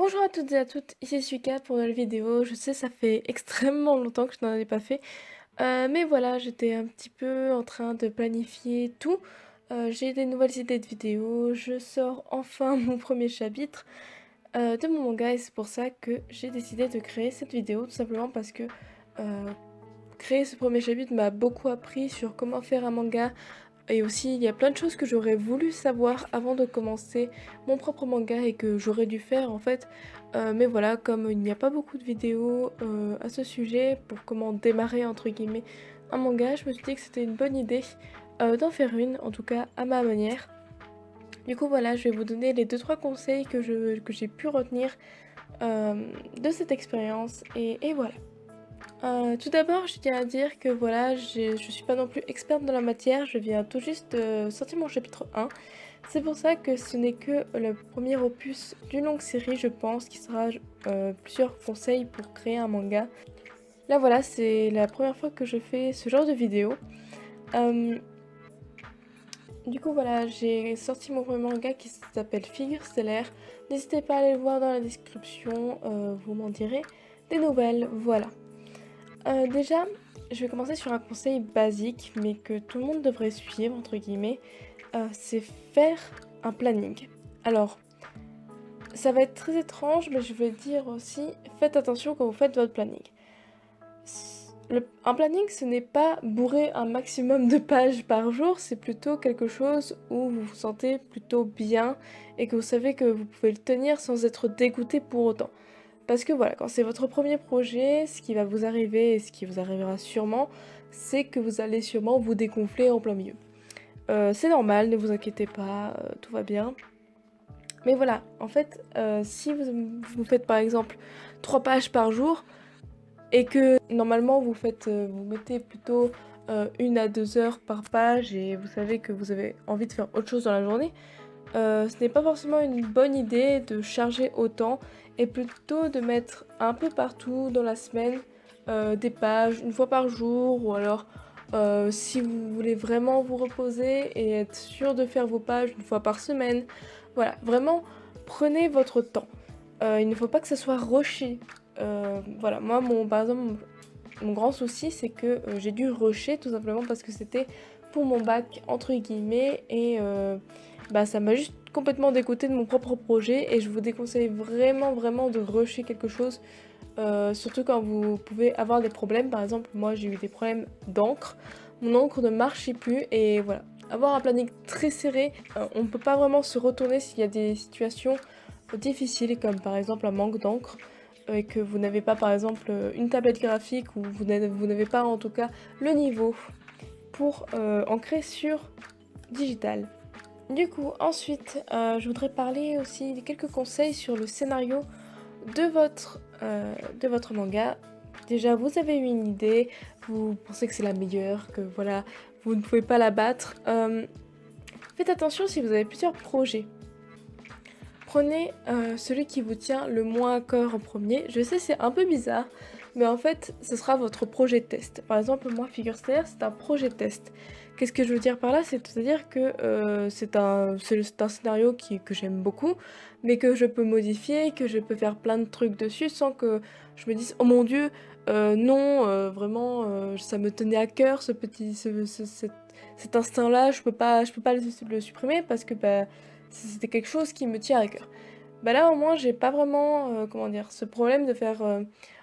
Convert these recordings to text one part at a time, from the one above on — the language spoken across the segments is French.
Bonjour à toutes et à toutes, ici Suika pour une nouvelle vidéo. Je sais, ça fait extrêmement longtemps que je n'en ai pas fait. Mais voilà, j'étais un petit peu en train de planifier tout. J'ai des nouvelles idées de vidéos. Je sors enfin mon premier chapitre de mon manga et c'est pour ça que j'ai décidé de créer cette vidéo. Tout simplement parce que euh, créer ce premier chapitre m'a beaucoup appris sur comment faire un manga. Et aussi, il y a plein de choses que j'aurais voulu savoir avant de commencer mon propre manga et que j'aurais dû faire en fait. Mais voilà, comme il n'y a pas beaucoup de vidéos à ce sujet pour comment démarrer entre guillemets un manga, je me suis dit que c'était une bonne idée d'en faire une, en tout cas à ma manière. Du coup voilà, je vais vous donner les 2-3 conseils que j'ai pu retenir de cette expérience et voilà. Tout d'abord, je tiens à dire que voilà, je suis pas non plus experte dans la matière, je viens tout juste de sortir mon chapitre 1. C'est pour ça que ce n'est que le premier opus d'une longue série, je pense, qui sera plusieurs conseils pour créer un manga. Là voilà, c'est la première fois que je fais ce genre de vidéo. Euh, du coup voilà, j'ai sorti mon premier manga qui s'appelle Figure Stellaire. N'hésitez pas à aller le voir dans la description, vous m'en direz des nouvelles, voilà. Déjà, je vais commencer sur un conseil basique, mais que tout le monde devrait suivre, entre guillemets, c'est faire un planning. Alors, ça va être très étrange, mais je vais dire aussi, faites attention quand vous faites votre planning. Un planning, ce n'est pas bourrer un maximum de pages par jour, c'est plutôt quelque chose où vous vous sentez plutôt bien et que vous savez que vous pouvez le tenir sans être dégoûté pour autant. Parce que voilà, quand c'est votre premier projet, ce qui va vous arriver et ce qui vous arrivera sûrement, c'est que vous allez sûrement vous dégonfler en plein milieu. C'est normal, ne vous inquiétez pas, tout va bien. Mais voilà, en fait, si vous faites par exemple 3 pages par jour et que normalement vous mettez plutôt 1 à 2 heures par page et vous savez que vous avez envie de faire autre chose dans la journée, ce n'est pas forcément une bonne idée de charger autant et plutôt de mettre un peu partout dans la semaine des pages une fois par jour ou alors si vous voulez vraiment vous reposer et être sûr de faire vos pages une fois par semaine. Voilà, vraiment prenez votre temps. Il ne faut pas que ça soit rushé. Voilà, moi par exemple mon grand souci c'est que j'ai dû rusher tout simplement parce que c'était pour mon bac entre guillemets et bah, ça m'a juste complètement dégoûté de mon propre projet et je vous déconseille vraiment de rusher quelque chose, surtout quand vous pouvez avoir des problèmes. Par exemple, moi j'ai eu des problèmes d'encre, mon encre ne marchait plus et voilà. Avoir un planning très serré, on ne peut pas vraiment se retourner s'il y a des situations difficiles comme par exemple un manque d'encre et que vous n'avez pas par exemple une tablette graphique ou vous n'avez pas en tout cas le niveau pour ancrer sur digital. Du coup, ensuite, je voudrais parler aussi de quelques conseils sur le scénario de votre manga. Déjà, vous avez eu une idée, vous pensez que c'est la meilleure, que voilà, vous ne pouvez pas la battre. Faites attention si vous avez plusieurs projets. Prenez celui qui vous tient le moins à cœur en premier. Je sais, c'est un peu bizarre, mais en fait, ce sera votre projet de test. Par exemple, moi, Figure Stellaire, c'est un projet de test. Qu'est-ce que je veux dire par là? C'est-à-dire que c'est un scénario que j'aime beaucoup, mais que je peux modifier, que je peux faire plein de trucs dessus sans que je me dise, oh mon dieu, non, vraiment, ça me tenait à cœur, cet instinct-là, je peux pas le supprimer parce que bah, c'était quelque chose qui me tient à cœur. Bah là au moins j'ai pas vraiment comment dire ce problème de faire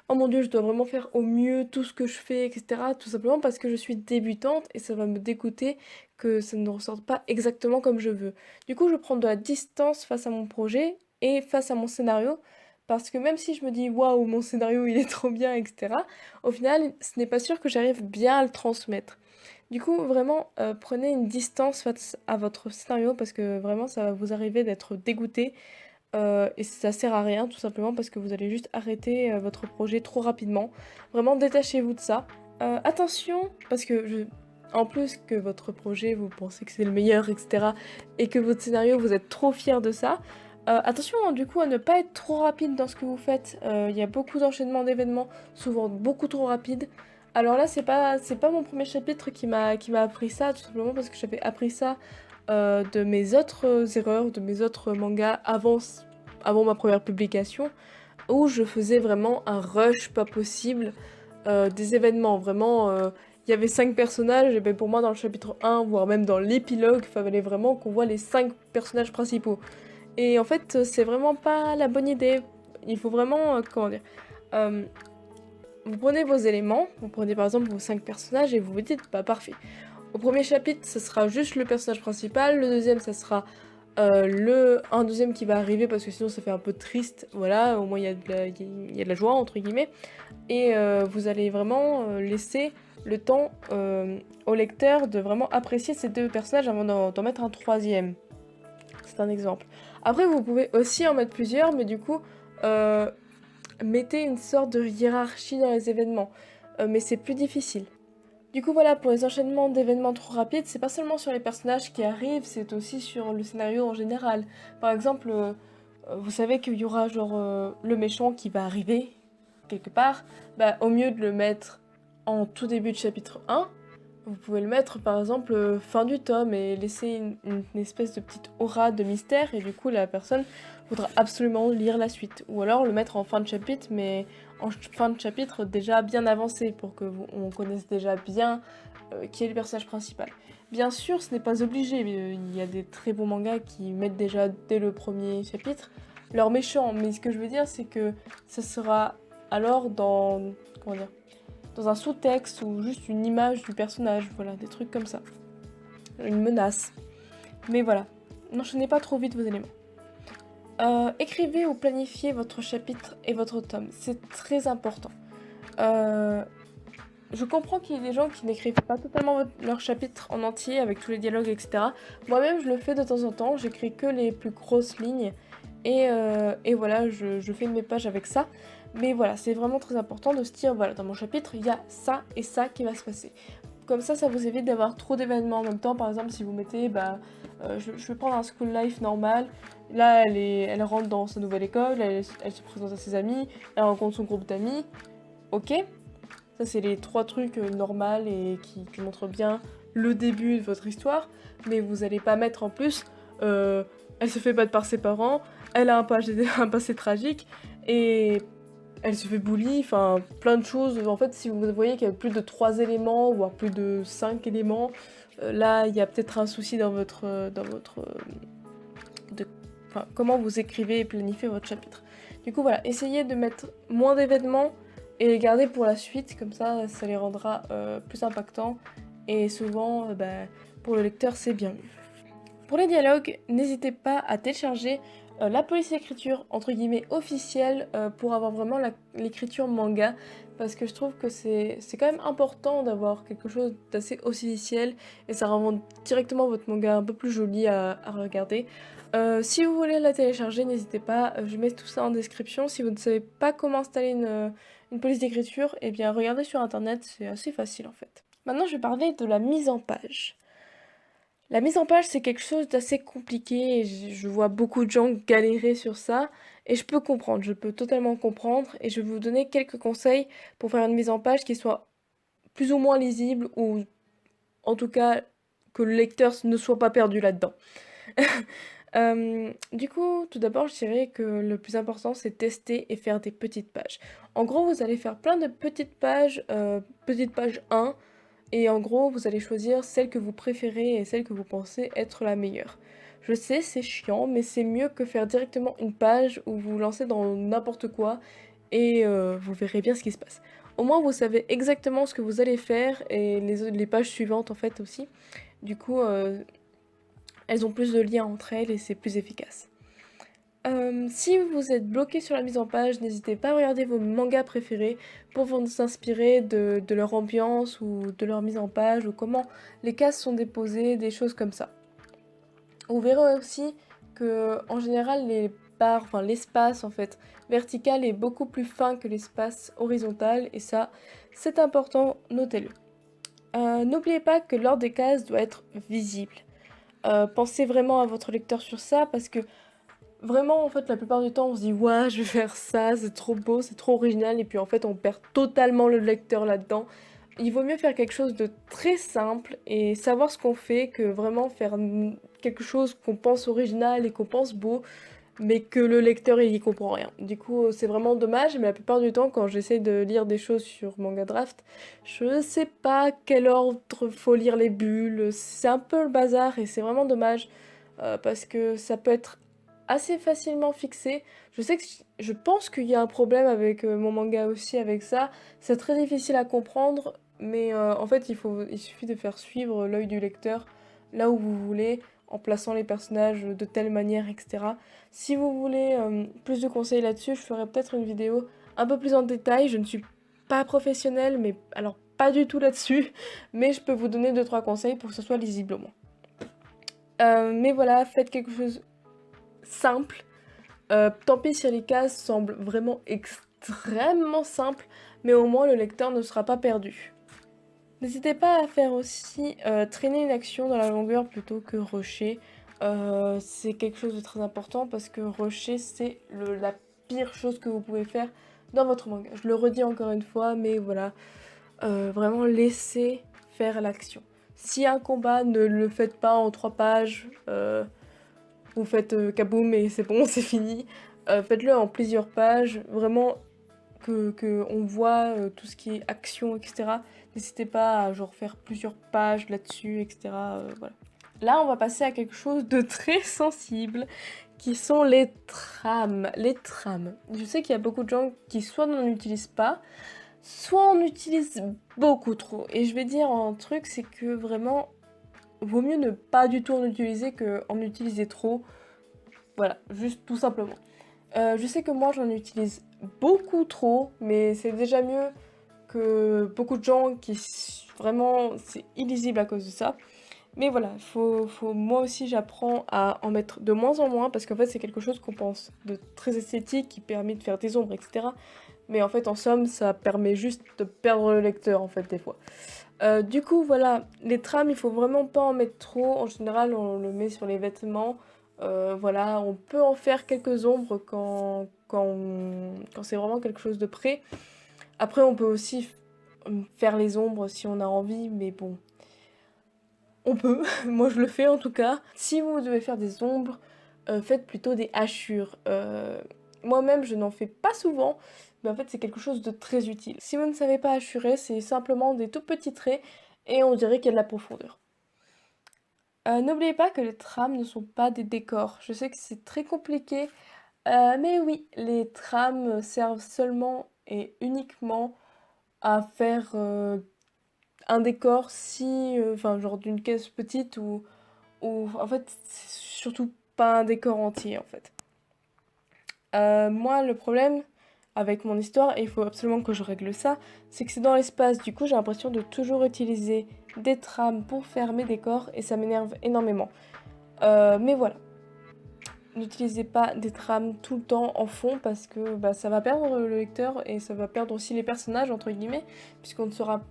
oh mon dieu je dois vraiment faire au mieux tout ce que je fais etc. Tout simplement parce que je suis débutante et ça va me dégoûter que ça ne ressorte pas exactement comme je veux. Du coup je prends de la distance face à mon projet et face à mon scénario parce que même si je me dis waouh mon scénario il est trop bien etc. Au final ce n'est pas sûr que j'arrive bien à le transmettre. Du coup, vraiment, prenez une distance face à votre scénario parce que vraiment, ça va vous arriver d'être dégoûté et ça sert à rien tout simplement parce que vous allez juste arrêter votre projet trop rapidement. Vraiment, détachez-vous de ça. Attention, parce que en plus que votre projet, vous pensez que c'est le meilleur, etc. et que votre scénario, vous êtes trop fier de ça. Attention du coup à ne pas être trop rapide dans ce que vous faites. Il y a beaucoup d'enchaînements d'événements, souvent beaucoup trop rapides. Alors là, c'est pas mon premier chapitre qui m'a appris ça, tout simplement parce que j'avais appris ça de mes autres erreurs, de mes autres mangas avant avant ma première publication, où je faisais vraiment un rush pas possible des événements. Vraiment, il y avait 5 personnages, et ben pour moi dans le chapitre 1, voire même dans l'épilogue, il fallait vraiment qu'on voit les 5 personnages principaux. Et en fait, c'est vraiment pas la bonne idée. Il faut vraiment, comment dire, euh, vous prenez vos éléments, vous prenez par exemple vos 5 personnages et vous vous dites, bah parfait. Au premier chapitre, ça sera juste le personnage principal, le deuxième, ça sera un deuxième qui va arriver parce que sinon ça fait un peu triste, voilà, au moins il y a de la joie entre guillemets, et vous allez vraiment laisser le temps au lecteur de vraiment apprécier ces 2 personnages avant d'en mettre un troisième. C'est un exemple. Après vous pouvez aussi en mettre plusieurs, mais du coup euh, mettez une sorte de hiérarchie dans les événements, mais c'est plus difficile. Du coup voilà, pour les enchaînements d'événements trop rapides, c'est pas seulement sur les personnages qui arrivent, c'est aussi sur le scénario en général. Par exemple, vous savez qu'il y aura genre le méchant qui va arriver quelque part, bah au mieux de le mettre en tout début de chapitre 1, vous pouvez le mettre par exemple fin du tome et laisser une espèce de petite aura de mystère et du coup la personne voudra absolument lire la suite. Ou alors le mettre en fin de chapitre mais en fin de chapitre déjà bien avancé pour que on connaisse déjà bien qui est le personnage principal. Bien sûr ce n'est pas obligé, il y a des très bons mangas qui mettent déjà dès le premier chapitre leur méchant, mais ce que je veux dire c'est que ça sera alors dans, comment dire, dans un sous-texte ou juste une image du personnage, voilà, des trucs comme ça. Une menace. Mais voilà, n'enchaînez pas trop vite vos éléments. Écrivez ou planifiez votre chapitre et votre tome, c'est très important. Je comprends qu'il y ait des gens qui n'écrivent pas totalement leur chapitre en entier avec tous les dialogues, etc. Moi-même, je le fais de temps en temps, j'écris que les plus grosses lignes et voilà, je fais mes pages avec ça. Mais voilà, c'est vraiment très important de se dire, voilà, dans mon chapitre, il y a ça et ça qui va se passer. Comme ça vous évite d'avoir trop d'événements en même temps. Par exemple, si vous mettez, je vais prendre un school life normal. Là, elle rentre dans sa nouvelle école, elle se présente à ses amis, elle rencontre son groupe d'amis. Ok, ça, c'est les 3 trucs normaux et qui montrent bien le début de votre histoire. Mais vous allez pas mettre en plus, elle se fait battre par ses parents, elle a un passé tragique et elle se fait bully, enfin plein de choses. En fait, si vous voyez qu'il y a plus de 3 éléments, voire plus de 5 éléments, là, il y a peut-être un souci dans comment vous écrivez et planifiez votre chapitre. Du coup, voilà, essayez de mettre moins d'événements et les garder pour la suite, comme ça les rendra plus impactants et souvent pour le lecteur c'est bien mieux. Pour les dialogues, n'hésitez pas à télécharger la police d'écriture entre guillemets officielle pour avoir vraiment l'écriture manga parce que je trouve que c'est quand même important d'avoir quelque chose d'assez officiel et ça rend directement votre manga un peu plus joli à regarder. Si vous voulez la télécharger, n'hésitez pas, je mets tout ça en description. Si vous ne savez pas comment installer une police d'écriture, eh bien regardez sur internet, c'est assez facile en fait. Maintenant je vais parler de la mise en page. La mise en page c'est quelque chose d'assez compliqué et je vois beaucoup de gens galérer sur ça et je peux comprendre, je peux totalement comprendre et je vais vous donner quelques conseils pour faire une mise en page qui soit plus ou moins lisible ou en tout cas que le lecteur ne soit pas perdu là-dedans. Du coup, tout d'abord, je dirais que le plus important, c'est tester et faire des petites pages. En gros, vous allez faire plein de petites pages 1, et en gros, vous allez choisir celle que vous préférez et celle que vous pensez être la meilleure. Je sais, c'est chiant, mais c'est mieux que faire directement une page où vous vous lancez dans n'importe quoi et vous verrez bien ce qui se passe. Au moins, vous savez exactement ce que vous allez faire et les pages suivantes en fait aussi. Du coup, elles ont plus de liens entre elles et c'est plus efficace. Si vous êtes bloqué sur la mise en page, n'hésitez pas à regarder vos mangas préférés pour vous inspirer de leur ambiance ou de leur mise en page ou comment les cases sont déposées, des choses comme ça. Vous verrez aussi que en général l'espace en fait vertical est beaucoup plus fin que l'espace horizontal et ça c'est important, notez-le. N'oubliez pas que l'ordre des cases doit être visible. Pensez vraiment à votre lecteur sur ça parce que vraiment en fait la plupart du temps on se dit ouais je vais faire ça, c'est trop beau, c'est trop original et puis en fait on perd totalement le lecteur là-dedans. Il vaut mieux faire quelque chose de très simple et savoir ce qu'on fait que vraiment faire quelque chose qu'on pense original et qu'on pense beau. mais que le lecteur il y comprend rien. Du coup, c'est vraiment dommage, mais la plupart du temps, quand j'essaie de lire des choses sur Manga Draft, je sais pas quel ordre faut lire les bulles, c'est un peu le bazar et c'est vraiment dommage parce que ça peut être assez facilement fixé. Je sais que je pense qu'il y a un problème avec mon manga aussi avec ça, c'est très difficile à comprendre, mais en fait, il suffit de faire suivre l'œil du lecteur là où vous voulez en plaçant les personnages de telle manière, etc. Si vous voulez plus de conseils là-dessus, je ferai peut-être une vidéo un peu plus en détail. Je ne suis pas professionnelle, mais alors pas du tout là-dessus, mais je peux vous donner 2-3 conseils pour que ce soit lisible au moins. Mais voilà, faites quelque chose simple. Tant pis si les cases semblent vraiment extrêmement simples, mais au moins le lecteur ne sera pas perdu. N'hésitez pas à faire aussi traîner une action dans la longueur plutôt que rusher. C'est quelque chose de très important parce que rusher, c'est la pire chose que vous pouvez faire dans votre manga. Je le redis encore une fois, mais voilà, vraiment laissez faire l'action. Si un combat, ne le faites pas en 3 pages, vous faites kaboum et c'est bon, c'est fini. Faites-le en plusieurs pages, vraiment que on voit tout ce qui est action, etc. N'hésitez pas à genre faire plusieurs pages là-dessus, etc. Voilà. Là, on va passer à quelque chose de très sensible, qui sont les trames. Les trames. Je sais qu'il y a beaucoup de gens qui soit n'en utilisent pas, soit en utilisent beaucoup trop. Et je vais dire un truc, c'est que vraiment, vaut mieux ne pas du tout en utiliser qu'en utiliser trop. Voilà, juste tout simplement. Je sais que moi j'en utilise beaucoup trop, mais c'est déjà mieux que beaucoup de gens qui vraiment c'est illisible à cause de ça. Mais voilà, moi aussi j'apprends à en mettre de moins en moins parce qu'en fait c'est quelque chose qu'on pense de très esthétique qui permet de faire des ombres, etc. Mais en fait en somme ça permet juste de perdre le lecteur en fait des fois. Du coup voilà, les trames il faut vraiment pas en mettre trop. En général on le met sur les vêtements. Voilà, on peut en faire quelques ombres quand c'est vraiment quelque chose de près. Après, on peut aussi faire les ombres si on a envie, mais bon, on peut. Moi, je le fais en tout cas. Si vous devez faire des ombres, faites plutôt des hachures. Moi-même, je n'en fais pas souvent, mais en fait, c'est quelque chose de très utile. Si vous ne savez pas hachurer, c'est simplement des tout petits traits et on dirait qu'il y a de la profondeur. N'oubliez pas que les trames ne sont pas des décors. Je sais que c'est très compliqué, mais oui, les trames servent seulement et uniquement à faire un décor si, enfin, genre d'une caisse petite ou en fait, c'est surtout pas un décor entier en fait. Moi, le problème avec mon histoire, et il faut absolument que je règle ça, c'est que c'est dans l'espace. Du coup, j'ai l'impression de toujours utiliser des trames pour faire mes décors et ça m'énerve énormément. Mais voilà. N'utilisez pas des trames tout le temps en fond parce que bah, ça va perdre le lecteur et ça va perdre aussi les personnages entre guillemets puisqu'on ne saura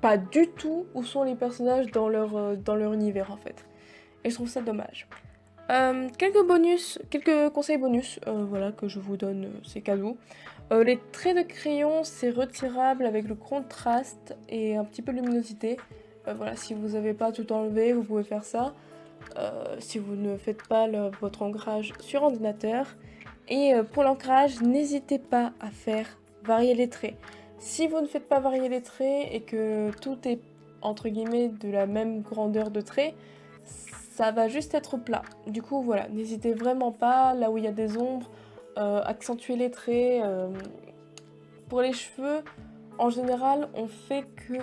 pas du tout où sont les personnages dans leur univers en fait. Et je trouve ça dommage. Quelques conseils bonus voilà, que je vous donne, c'est cadeau. Les traits de crayon, c'est retirable avec le contraste et un petit peu de luminosité. Voilà, si vous n'avez pas tout enlevé, vous pouvez faire ça. Si vous ne faites pas votre ancrage sur ordinateur. Et pour l'ancrage, n'hésitez pas à faire varier les traits. Si vous ne faites pas varier les traits et que tout est entre guillemets de la même grandeur de trait, ça va juste être plat. Du coup voilà, n'hésitez vraiment pas, là où il y a des ombres, accentuer les traits. Pour les cheveux, en général, on fait que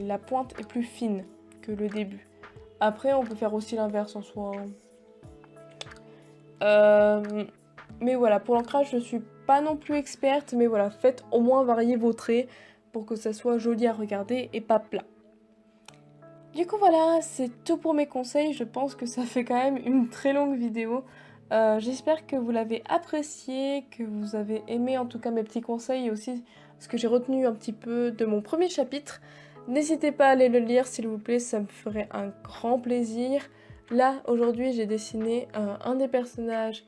la pointe est plus fine que le début. Après, on peut faire aussi l'inverse en soi. Mais voilà, pour l'ancrage, je suis pas non plus experte, mais voilà, faites au moins varier vos traits pour que ça soit joli à regarder et pas plat. Du coup voilà, c'est tout pour mes conseils, je pense que ça fait quand même une très longue vidéo. J'espère que vous l'avez apprécié, que vous avez aimé en tout cas mes petits conseils et aussi ce que j'ai retenu un petit peu de mon premier chapitre. N'hésitez pas à aller le lire s'il vous plaît, ça me ferait un grand plaisir. Là, aujourd'hui, j'ai dessiné un des personnages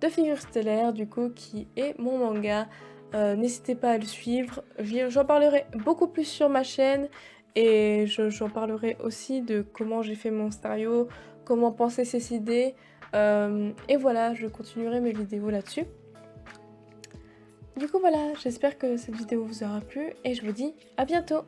de Figure Stellaire, du coup, qui est mon manga. N'hésitez pas à le suivre. J'en parlerai beaucoup plus sur ma chaîne et j'en parlerai aussi de comment j'ai fait mon stéréo, comment penser ces idées. Et voilà, je continuerai mes vidéos là-dessus. Du coup voilà, j'espère que cette vidéo vous aura plu et je vous dis à bientôt!